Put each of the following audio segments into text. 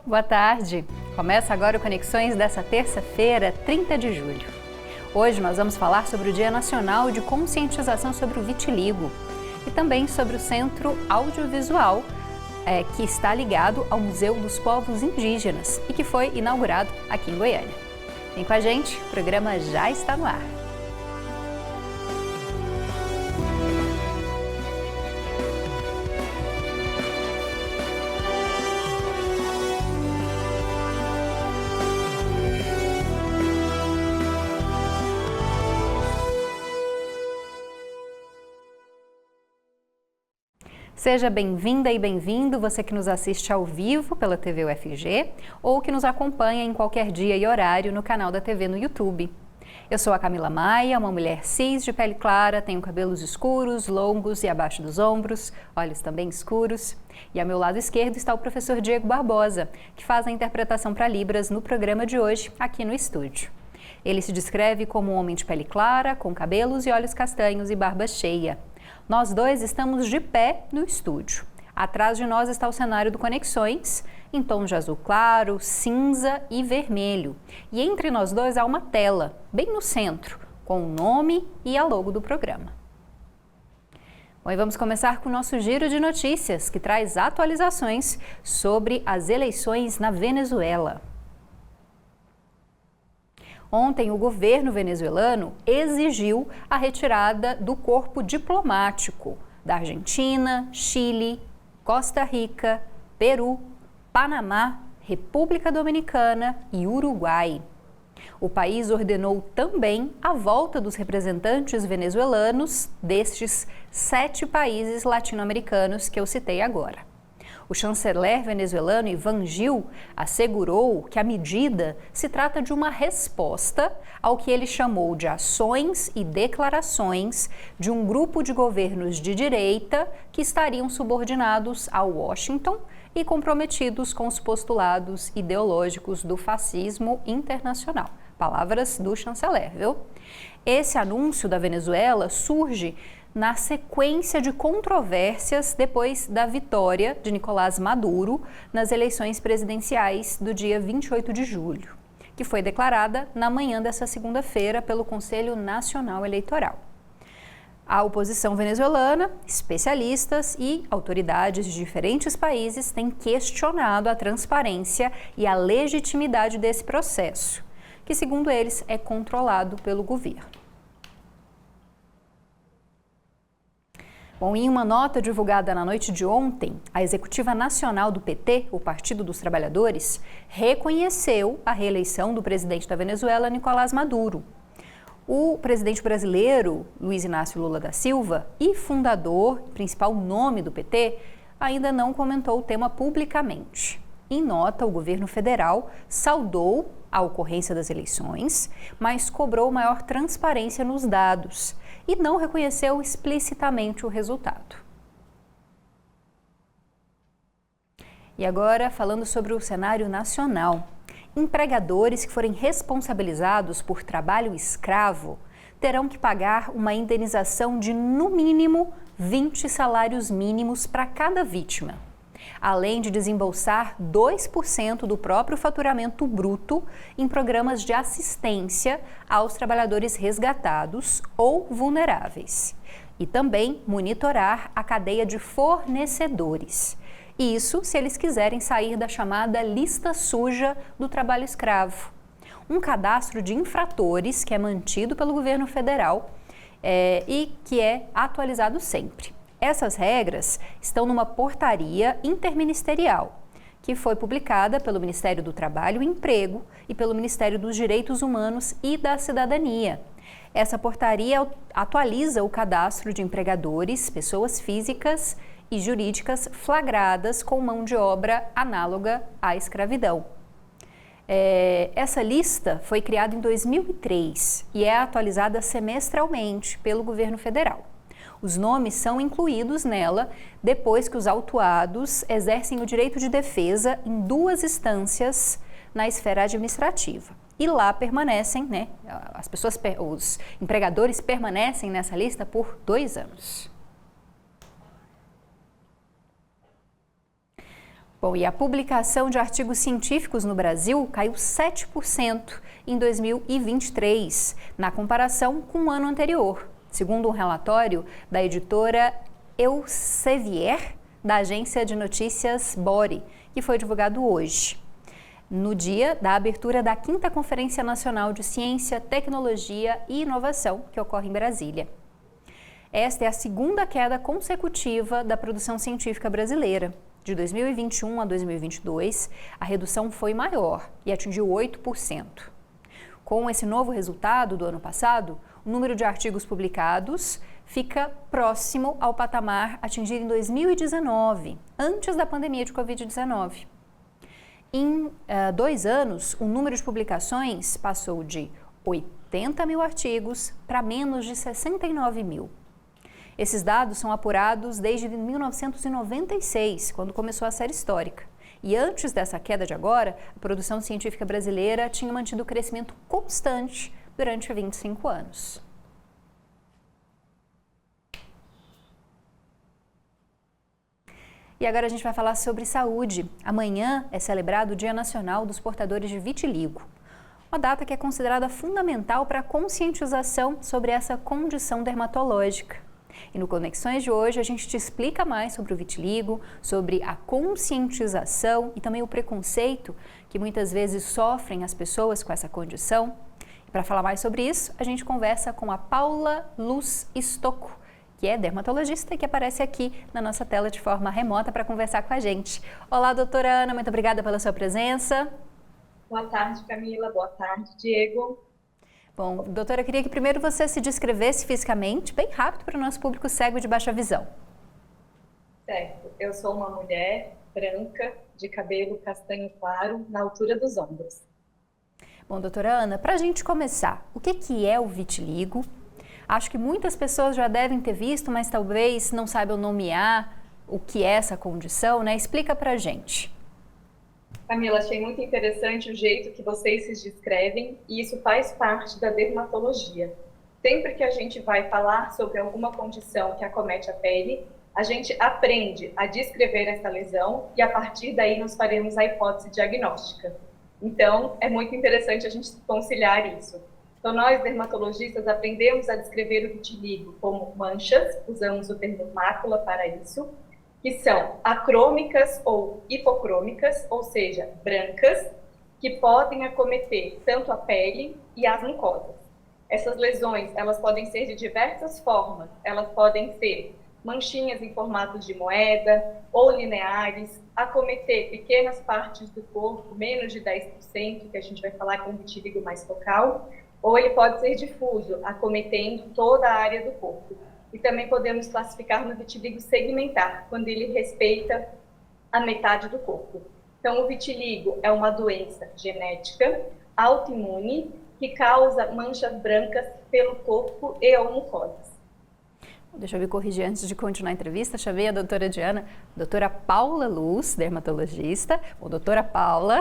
Boa tarde! Começa agora o Conexões dessa terça-feira, 30 de julho. Hoje nós vamos falar sobre o Dia Nacional de Conscientização sobre o Vitiligo e também sobre o Centro Audiovisual, que está ligado ao Museu dos Povos Indígenas e que foi inaugurado aqui em Goiânia. Vem com a gente, o programa já está no ar. Seja bem-vinda e bem-vindo, você que nos assiste ao vivo pela TV UFG ou que nos acompanha em qualquer dia e horário no canal da TV no YouTube. Eu sou a Camila Maia, uma mulher cis de pele clara, tenho cabelos escuros, longos e abaixo dos ombros, olhos também escuros. E ao meu lado esquerdo está o professor Diego Barbosa, que faz a interpretação para Libras no programa de hoje, aqui no estúdio. Ele se descreve como um homem de pele clara, com cabelos e olhos castanhos e barba cheia. Nós dois estamos de pé no estúdio. Atrás de nós está o cenário do Conexões, em tons de azul claro, cinza e vermelho. E entre nós dois há uma tela, bem no centro, com o nome e a logo do programa. Bom, e vamos começar com o nosso giro de notícias, que traz atualizações sobre as eleições na Venezuela. Ontem, o governo venezuelano exigiu a retirada do corpo diplomático da Argentina, Chile, Costa Rica, Peru, Panamá, República Dominicana e Uruguai. O país ordenou também a volta dos representantes venezuelanos destes 7 países latino-americanos que eu citei agora. O chanceler venezuelano Iván Gil assegurou que a medida se trata de uma resposta ao que ele chamou de ações e declarações de um grupo de governos de direita que estariam subordinados a Washington e comprometidos com os postulados ideológicos do fascismo internacional. Palavras do chanceler, viu? Esse anúncio da Venezuela surge na sequência de controvérsias depois da vitória de Nicolás Maduro nas eleições presidenciais do dia 28 de julho, que foi declarada na manhã dessa segunda-feira pelo Conselho Nacional Eleitoral. A oposição venezuelana, especialistas e autoridades de diferentes países têm questionado a transparência e a legitimidade desse processo, que, segundo eles, é controlado pelo governo. Bom, em uma nota divulgada na noite de ontem, a executiva nacional do PT, o Partido dos Trabalhadores, reconheceu a reeleição do presidente da Venezuela, Nicolás Maduro. O presidente brasileiro, Luiz Inácio Lula da Silva, e fundador, principal nome do PT, ainda não comentou o tema publicamente. Em nota, o governo federal saudou a ocorrência das eleições, mas cobrou maior transparência nos dados e não reconheceu explicitamente o resultado. E agora, falando sobre o cenário nacional. Empregadores que forem responsabilizados por trabalho escravo terão que pagar uma indenização de, no mínimo, 20 salários mínimos para cada vítima, além de desembolsar 2% do próprio faturamento bruto em programas de assistência aos trabalhadores resgatados ou vulneráveis, e também monitorar a cadeia de fornecedores. Isso se eles quiserem sair da chamada lista suja do trabalho escravo, um cadastro de infratores que é mantido pelo governo federal e que é atualizado sempre. Essas regras estão numa portaria interministerial, que foi publicada pelo Ministério do Trabalho e Emprego e pelo Ministério dos Direitos Humanos e da Cidadania. Essa portaria atualiza o cadastro de empregadores, pessoas físicas e jurídicas flagradas com mão de obra análoga à escravidão. Essa lista foi criada em 2003 e é atualizada semestralmente pelo governo federal. Os nomes são incluídos nela depois que os autuados exercem o direito de defesa em 2 instâncias na esfera administrativa. E lá permanecem, os empregadores permanecem nessa lista por 2 anos. Bom, e a publicação de artigos científicos no Brasil caiu 7% em 2023, na comparação com o ano anterior, segundo um relatório da editora Elsevier, da agência de notícias Bore, que foi divulgado hoje, no dia da abertura da 5ª Conferência Nacional de Ciência, Tecnologia e Inovação, que ocorre em Brasília. Esta é a segunda queda consecutiva da produção científica brasileira. De 2021 a 2022, a redução foi maior e atingiu 8%. Com esse novo resultado do ano passado, o número de artigos publicados fica próximo ao patamar atingido em 2019, antes da pandemia de Covid-19. Em 2 anos, o número de publicações passou de 80 mil artigos para menos de 69 mil. Esses dados são apurados desde 1996, quando começou a série histórica. E antes dessa queda de agora, a produção científica brasileira tinha mantido o crescimento constante durante 25 anos. E agora a gente vai falar sobre saúde. Amanhã é celebrado o Dia Nacional dos Portadores de Vitiligo, uma data que é considerada fundamental para a conscientização sobre essa condição dermatológica. E no Conexões de hoje a gente te explica mais sobre o vitiligo, sobre a conscientização e também o preconceito que muitas vezes sofrem as pessoas com essa condição. E para falar mais sobre isso, a gente conversa com a Paula Luz Stocco, que é dermatologista e que aparece aqui na nossa tela de forma remota para conversar com a gente. Olá, doutora Ana, muito obrigada pela sua presença. Boa tarde, Camila. Boa tarde, Diego. Bom, doutora, eu queria que primeiro você se descrevesse fisicamente, bem rápido, para o nosso público cego de baixa visão. Certo. Eu sou uma mulher branca, de cabelo castanho claro, na altura dos ombros. Bom, doutora Ana, para a gente começar, o que é o vitiligo? Acho que muitas pessoas já devem ter visto, mas talvez não saibam nomear o que é essa condição, né? Explica pra gente. Camila, achei muito interessante o jeito que vocês se descrevem e isso faz parte da dermatologia. Sempre que a gente vai falar sobre alguma condição que acomete a pele, a gente aprende a descrever essa lesão e a partir daí nós faremos a hipótese diagnóstica. Então, é muito interessante a gente conciliar isso. Então, nós, dermatologistas, aprendemos a descrever o vitiligo como manchas, usamos o termo mácula para isso, que são acrômicas ou hipocrômicas, ou seja, brancas, que podem acometer tanto a pele e as mucosas. Essas lesões, elas podem ser de diversas formas, elas podem ser manchinhas em formato de moeda ou lineares, acometer pequenas partes do corpo, menos de 10%, que a gente vai falar com um vitiligo mais focal, ou ele pode ser difuso, acometendo toda a área do corpo. E também podemos classificar no vitiligo segmentar, quando ele respeita a metade do corpo. Então, o vitiligo é uma doença genética, autoimune, que causa manchas brancas pelo corpo e ou mucosas. Deixa eu me corrigir antes de continuar a entrevista. Chamei a doutora Diana, doutora Paula Luz, dermatologista. Bom, doutora Paula,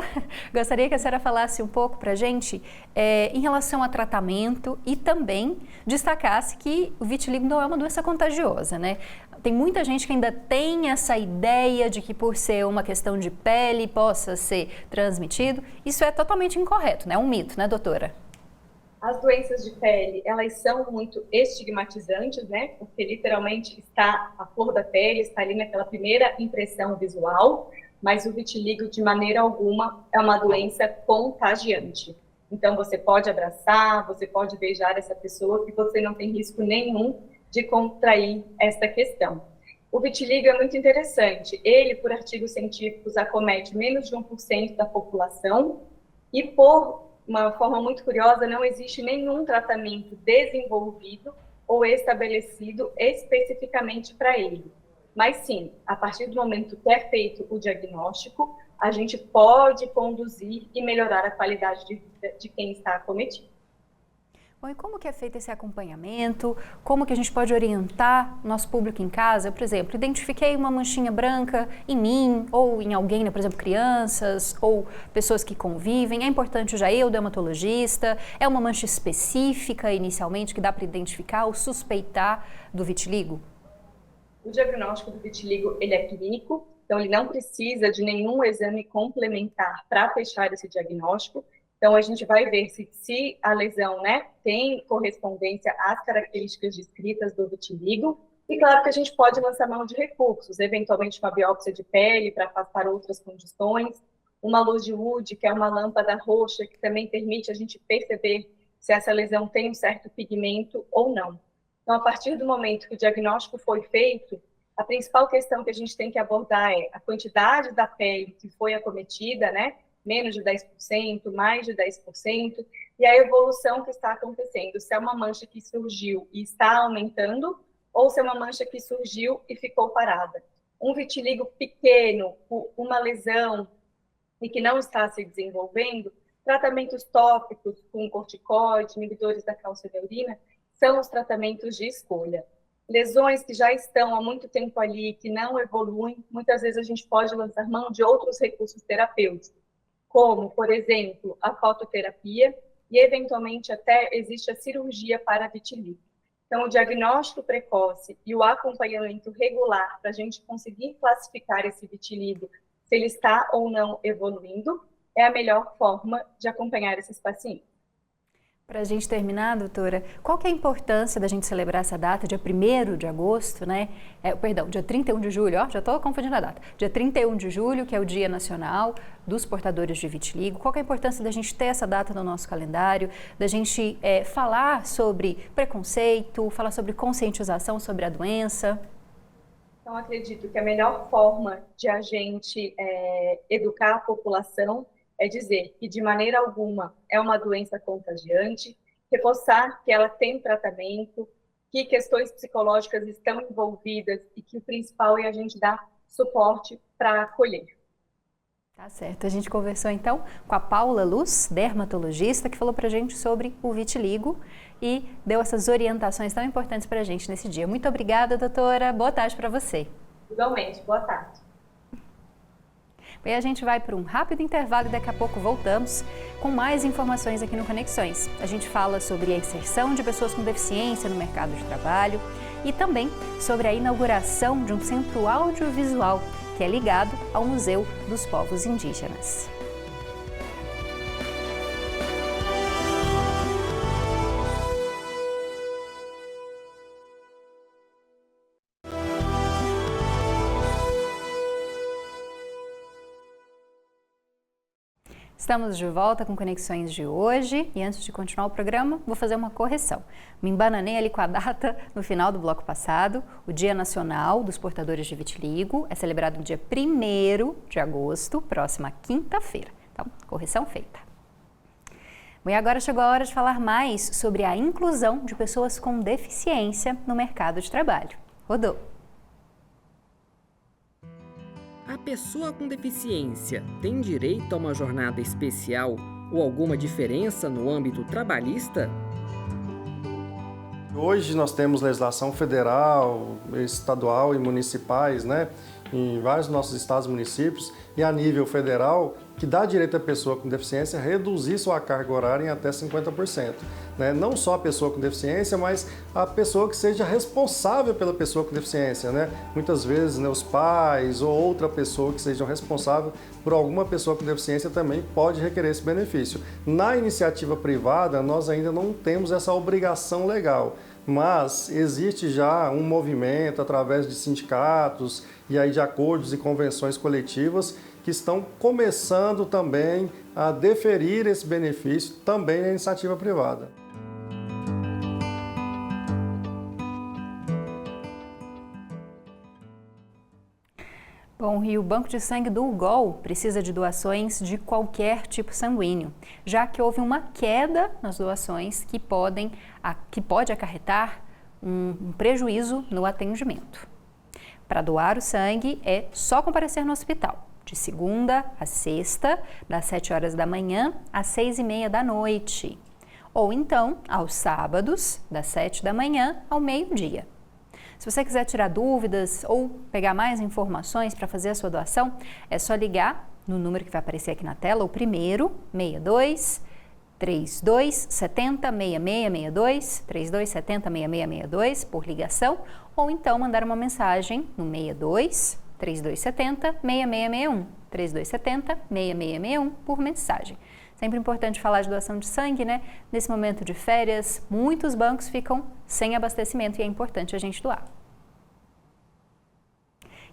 gostaria que a senhora falasse um pouco para a gente em relação a tratamento e também destacasse que o vitiligo não é uma doença contagiosa, né? Tem muita gente que ainda tem essa ideia de que por ser uma questão de pele possa ser transmitido. Isso é totalmente incorreto, né? É um mito, né, doutora? As doenças de pele, elas são muito estigmatizantes, né? Porque literalmente está a cor da pele, está ali naquela primeira impressão visual, mas o vitiligo, de maneira alguma, é uma doença contagiante. Então, você pode abraçar, você pode beijar essa pessoa, que você não tem risco nenhum de contrair esta questão. O vitiligo é muito interessante. Ele, por artigos científicos, acomete menos de 1% da população e, por uma forma muito curiosa, não existe nenhum tratamento desenvolvido ou estabelecido especificamente para ele. Mas sim, a partir do momento que é feito o diagnóstico, a gente pode conduzir e melhorar a qualidade de vida de quem está acometido. Bom, e como que é feito esse acompanhamento? Como que a gente pode orientar o nosso público em casa? Por exemplo, identifiquei uma manchinha branca em mim ou em alguém, né? Por exemplo, crianças ou pessoas que convivem. É importante já eu, dermatologista? É uma mancha específica inicialmente que dá para identificar ou suspeitar do vitiligo? O diagnóstico do vitiligo, ele é clínico, Então, ele não precisa de nenhum exame complementar para fechar esse diagnóstico. Então, a gente vai ver se a lesão, né, tem correspondência às características descritas do vitiligo. E claro que a gente pode lançar mão de recursos, eventualmente uma biópsia de pele para afastar outras condições, uma luz de Wood, que é uma lâmpada roxa, que também permite a gente perceber se essa lesão tem um certo pigmento ou não. Então, a partir do momento que o diagnóstico foi feito, a principal questão que a gente tem que abordar é a quantidade da pele que foi acometida, né? Menos de 10%, mais de 10%, e a evolução que está acontecendo. Se é uma mancha que surgiu e está aumentando, ou se é uma mancha que surgiu e ficou parada. Um vitiligo pequeno, uma lesão e que não está se desenvolvendo, tratamentos tópicos com corticoide, inibidores da calcineurina, são os tratamentos de escolha. Lesões que já estão há muito tempo ali, que não evoluem, muitas vezes a gente pode lançar mão de outros recursos terapêuticos, como, por exemplo, a fototerapia e, eventualmente, até existe a cirurgia para vitiligo. Então, o diagnóstico precoce e o acompanhamento regular para a gente conseguir classificar esse vitiligo, se ele está ou não evoluindo, é a melhor forma de acompanhar esses pacientes. Para a gente terminar, doutora, qual que é a importância da gente celebrar essa data, dia 1º de agosto, né? Dia 31 de julho, já estou confundindo a data. Dia 31 de julho, que é o Dia Nacional dos Portadores de Vitiligo. Qual que é a importância da gente ter essa data no nosso calendário, da gente falar sobre preconceito, falar sobre conscientização sobre a doença? Então, acredito que a melhor forma de a gente educar a população é dizer que, de maneira alguma, é uma doença contagiante, reforçar que ela tem tratamento, que questões psicológicas estão envolvidas e que o principal é a gente dar suporte para acolher. Tá certo. A gente conversou, então, com a Paula Luz, dermatologista, que falou para a gente sobre o vitiligo e deu essas orientações tão importantes para a gente nesse dia. Muito obrigada, doutora. Boa tarde para você. Igualmente. Boa tarde. Bem, a gente vai para um rápido intervalo e daqui a pouco voltamos com mais informações aqui no Conexões. A gente fala sobre a inserção de pessoas com deficiência no mercado de trabalho e também sobre a inauguração de um centro audiovisual que é ligado ao Museu dos Povos Indígenas. Estamos de volta com Conexões de hoje e antes de continuar o programa, vou fazer uma correção. Me embananei ali com a data no final do bloco passado. O Dia Nacional dos Portadores de Vitiligo é celebrado no dia 1º de agosto, próxima quinta-feira. Então, correção feita. Bom, e agora chegou a hora de falar mais sobre a inclusão de pessoas com deficiência no mercado de trabalho. Rodou! A pessoa com deficiência tem direito a uma jornada especial ou alguma diferença no âmbito trabalhista? Hoje nós temos legislação federal, estadual e municipais, né, em vários dos nossos estados e municípios, e a nível federal, que dá direito à pessoa com deficiência a reduzir sua carga horária em até 50%. Né? Não só a pessoa com deficiência, mas a pessoa que seja responsável pela pessoa com deficiência. Né? Muitas vezes, né, os pais ou outra pessoa que seja responsável por alguma pessoa com deficiência também pode requerer esse benefício. Na iniciativa privada, nós ainda não temos essa obrigação legal, mas existe já um movimento através de sindicatos e aí de acordos e convenções coletivas que estão começando também a deferir esse benefício também na iniciativa privada. Bom, e o Banco de Sangue do UGOL precisa de doações de qualquer tipo sanguíneo, já que houve uma queda nas doações que pode acarretar um prejuízo no atendimento. Para doar o sangue é só comparecer no hospital, de segunda a sexta, das 7 horas da manhã às 6h30 da noite, ou então aos sábados, das 7 da manhã ao meio-dia. Se você quiser tirar dúvidas ou pegar mais informações para fazer a sua doação, é só ligar no número que vai aparecer aqui na tela, o primeiro, 62 3270 6662, 3270 6662 por ligação, ou então mandar uma mensagem no 62 3270-6661, 3270-6661 por mensagem. Sempre importante falar de doação de sangue, né? Nesse momento de férias, muitos bancos ficam sem abastecimento e é importante a gente doar.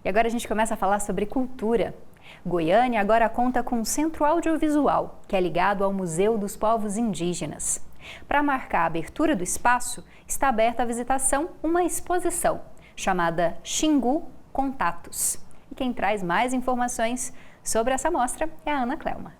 E agora a gente começa a falar sobre cultura. Goiânia agora conta com um centro audiovisual, que é ligado ao Museu dos Povos Indígenas. Para marcar a abertura do espaço, está aberta à visitação uma exposição chamada Xingu Contatos. E quem traz mais informações sobre essa mostra é a Ana Clelma.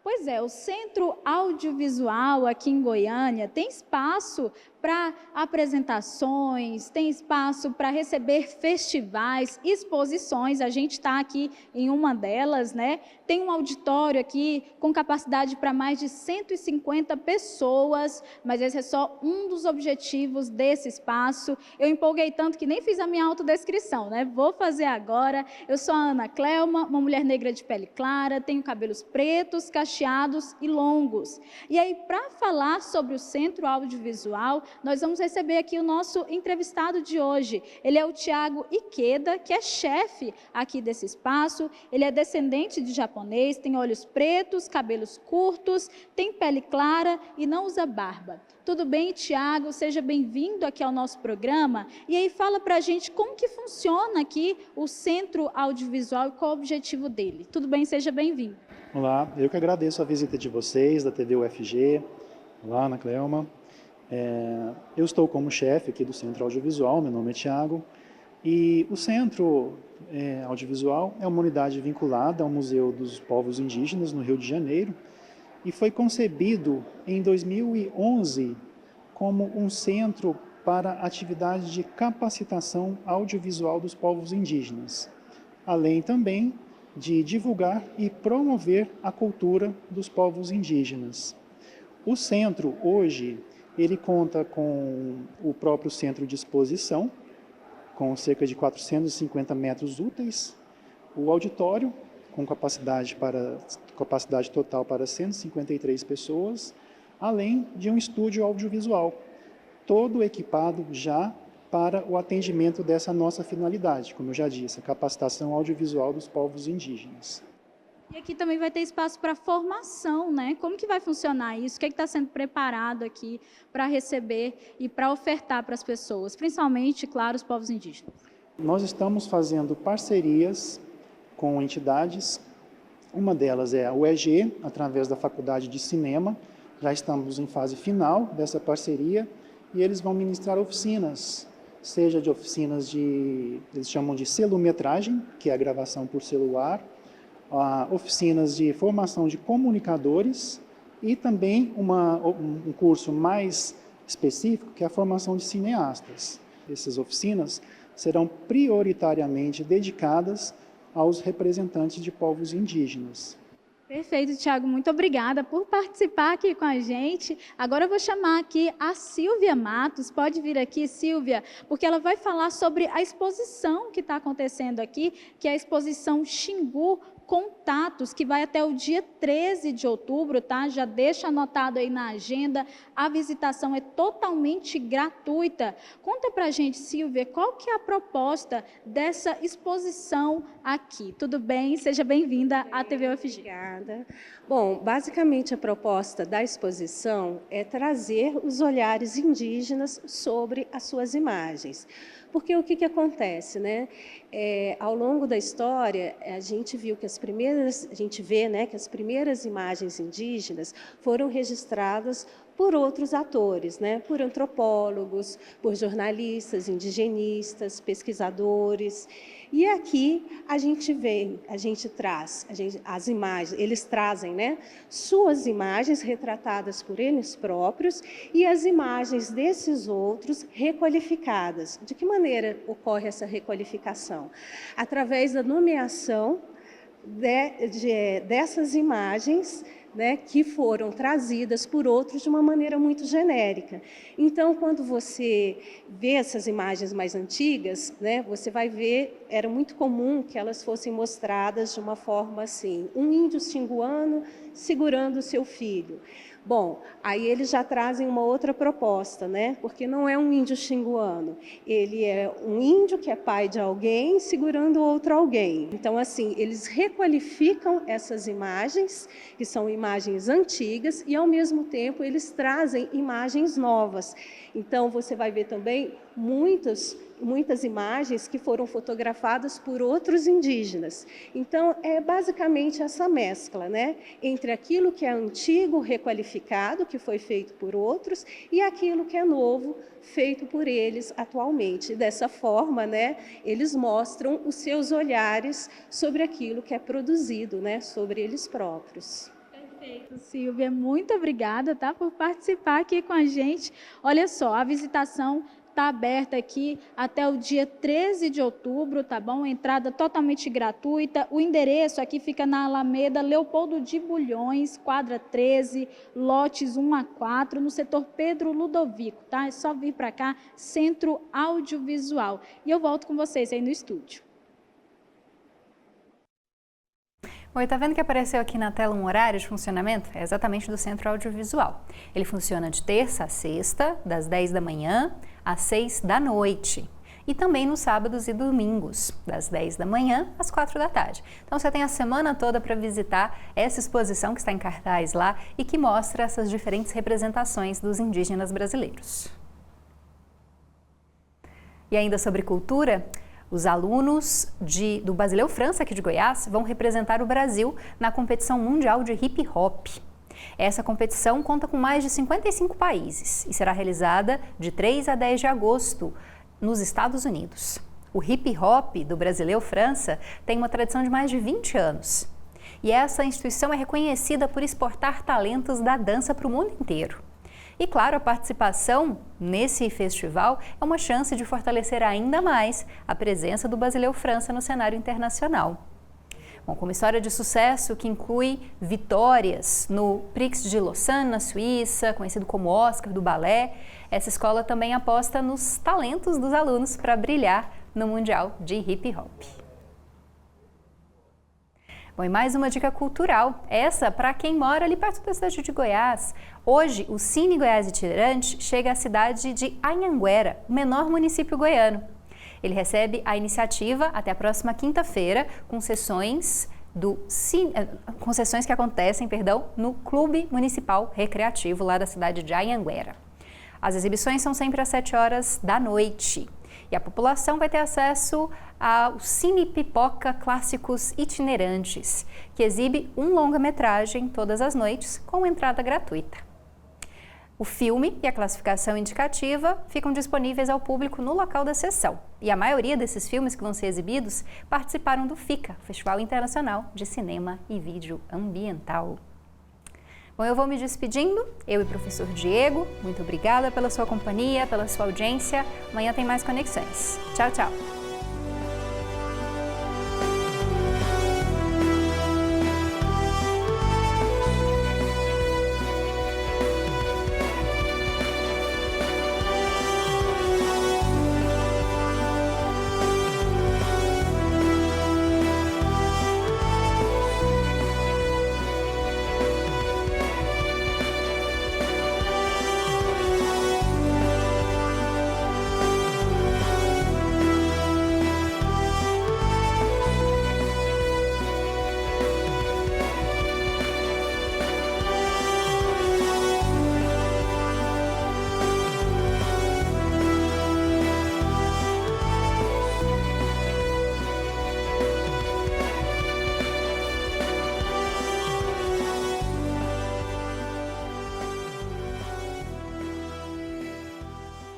Pois é, o Centro Audiovisual aqui em Goiânia tem espaço para apresentações, tem espaço para receber festivais, exposições. A gente está aqui em uma delas, né? Tem um auditório aqui com capacidade para mais de 150 pessoas, mas esse é só um dos objetivos desse espaço. Eu empolguei tanto que nem fiz a minha autodescrição, né? Vou fazer agora. Eu sou a Ana Clelma, uma mulher negra de pele clara, tenho cabelos pretos, cacheados e longos. E aí, para falar sobre o Centro Audiovisual, nós vamos receber aqui o nosso entrevistado de hoje. Ele é o Thiago Ikeda, que é chefe aqui desse espaço. Ele é descendente de japonês, tem olhos pretos, cabelos curtos, tem pele clara e não usa barba. Tudo bem, Thiago? Seja bem-vindo aqui ao nosso programa. E aí fala pra gente como que funciona aqui o Centro Audiovisual e qual o objetivo dele. Tudo bem? Seja bem-vindo. Olá, eu que agradeço a visita de vocês, da TV UFG. Olá, Ana Clelma. Eu estou como chefe aqui do Centro Audiovisual, meu nome é Thiago, e o Centro Audiovisual é uma unidade vinculada ao Museu dos Povos Indígenas, no Rio de Janeiro, e foi concebido em 2011 como um centro para atividades de capacitação audiovisual dos povos indígenas, além também de divulgar e promover a cultura dos povos indígenas. O centro, hoje, ele conta com o próprio centro de exposição, com cerca de 450 metros úteis, o auditório, com capacidade total para 153 pessoas, além de um estúdio audiovisual, todo equipado já para o atendimento dessa nossa finalidade, como eu já disse, a capacitação audiovisual dos povos indígenas. E aqui também vai ter espaço para formação, né? Como que vai funcionar isso? O que está sendo preparado aqui para receber e para ofertar para as pessoas, principalmente, claro, os povos indígenas? Nós estamos fazendo parcerias com entidades, uma delas é a UEG, através da Faculdade de Cinema, já estamos em fase final dessa parceria, e eles vão ministrar oficinas, seja de oficinas eles chamam de celumetragem, que é a gravação por celular, oficinas de formação de comunicadores e também um curso mais específico, que é a formação de cineastas. Essas oficinas serão prioritariamente dedicadas aos representantes de povos indígenas. Perfeito, Thiago. Muito obrigada por participar aqui com a gente. Agora eu vou chamar aqui a Silvia Matos. Pode vir aqui, Silvia, porque ela vai falar sobre a exposição que está acontecendo aqui, que é a exposição Xingu Contatos, que vai até o dia 13 de outubro, tá? Já deixa anotado aí na agenda. A visitação é totalmente gratuita. Conta pra gente, Silvia, qual que é a proposta dessa exposição aqui? Tudo bem? Seja bem-vinda à TV UFG. Obrigada. Bom, basicamente a proposta da exposição é trazer os olhares indígenas sobre as suas imagens. Porque o que acontece, né? Ao longo da história, a gente vê, né, que as primeiras imagens indígenas foram registradas por outros atores, né? Por antropólogos, por jornalistas, indigenistas, pesquisadores. E aqui as imagens, eles trazem, né, suas imagens retratadas por eles próprios e as imagens desses outros requalificadas. De que maneira ocorre essa requalificação? Através da nomeação dessas imagens, né, que foram trazidas por outros de uma maneira muito genérica. Então, quando você vê essas imagens mais antigas, né, você vai ver, era muito comum que elas fossem mostradas de uma forma assim, um índio xinguano segurando o seu filho. Bom, aí eles já trazem uma outra proposta, né? Porque não é um índio xinguano, ele é um índio que é pai de alguém segurando outro alguém. Então, assim, eles requalificam essas imagens, que são imagens antigas, e ao mesmo tempo eles trazem imagens novas. Então, você vai ver também muitas imagens que foram fotografadas por outros indígenas. Então, é basicamente essa mescla, né, entre aquilo que é antigo, requalificado, que foi feito por outros, e aquilo que é novo, feito por eles atualmente. Dessa forma, né, eles mostram os seus olhares sobre aquilo que é produzido, né, sobre eles próprios. Perfeito, Silvia. Muito obrigada, tá, por participar aqui com a gente. Olha só, a visitação está aberta aqui até o dia 13 de outubro, tá bom? Entrada totalmente gratuita. O endereço aqui fica na Alameda Leopoldo de Bulhões, quadra 13, lotes 1 a 4, no setor Pedro Ludovico, tá? É só vir para cá, Centro Audiovisual. E eu volto com vocês aí no estúdio. Oi, tá vendo que apareceu aqui na tela um horário de funcionamento? É exatamente do Centro Audiovisual. Ele funciona de terça a sexta, das 10 da manhã às 6 da noite. E também nos sábados e domingos, das 10 da manhã às 4 da tarde. Então você tem a semana toda para visitar essa exposição que está em cartaz lá e que mostra essas diferentes representações dos indígenas brasileiros. E ainda sobre cultura, os alunos do Basileu França, aqui de Goiás, vão representar o Brasil na competição mundial de hip hop. Essa competição conta com mais de 55 países e será realizada de 3 a 10 de agosto nos Estados Unidos. O hip hop do Basileu França tem uma tradição de mais de 20 anos. E essa instituição é reconhecida por exportar talentos da dança para o mundo inteiro. E claro, a participação nesse festival é uma chance de fortalecer ainda mais a presença do Basileu França no cenário internacional. Bom, com uma história de sucesso que inclui vitórias no Prix de Lausanne, na Suíça, conhecido como Oscar do balé, essa escola também aposta nos talentos dos alunos para brilhar no Mundial de Hip Hop. Bom, e mais uma dica cultural, essa para quem mora ali perto da cidade de Goiás. Hoje, o Cine Goiás Itinerante chega à cidade de Anhanguera, o menor município goiano. Ele recebe a iniciativa até a próxima quinta-feira, com sessões que acontecem, no Clube Municipal Recreativo lá da cidade de Anhanguera. As exibições são sempre às 7 horas da noite. E a população vai ter acesso ao Cine Pipoca Clássicos Itinerantes, que exibe um longa-metragem todas as noites com entrada gratuita. O filme e a classificação indicativa ficam disponíveis ao público no local da sessão. E a maioria desses filmes que vão ser exibidos participaram do FICA, Festival Internacional de Cinema e Vídeo Ambiental. Bom, eu vou me despedindo, eu e o professor Diego. Muito obrigada pela sua companhia, pela sua audiência. Amanhã tem mais conexões. Tchau, tchau!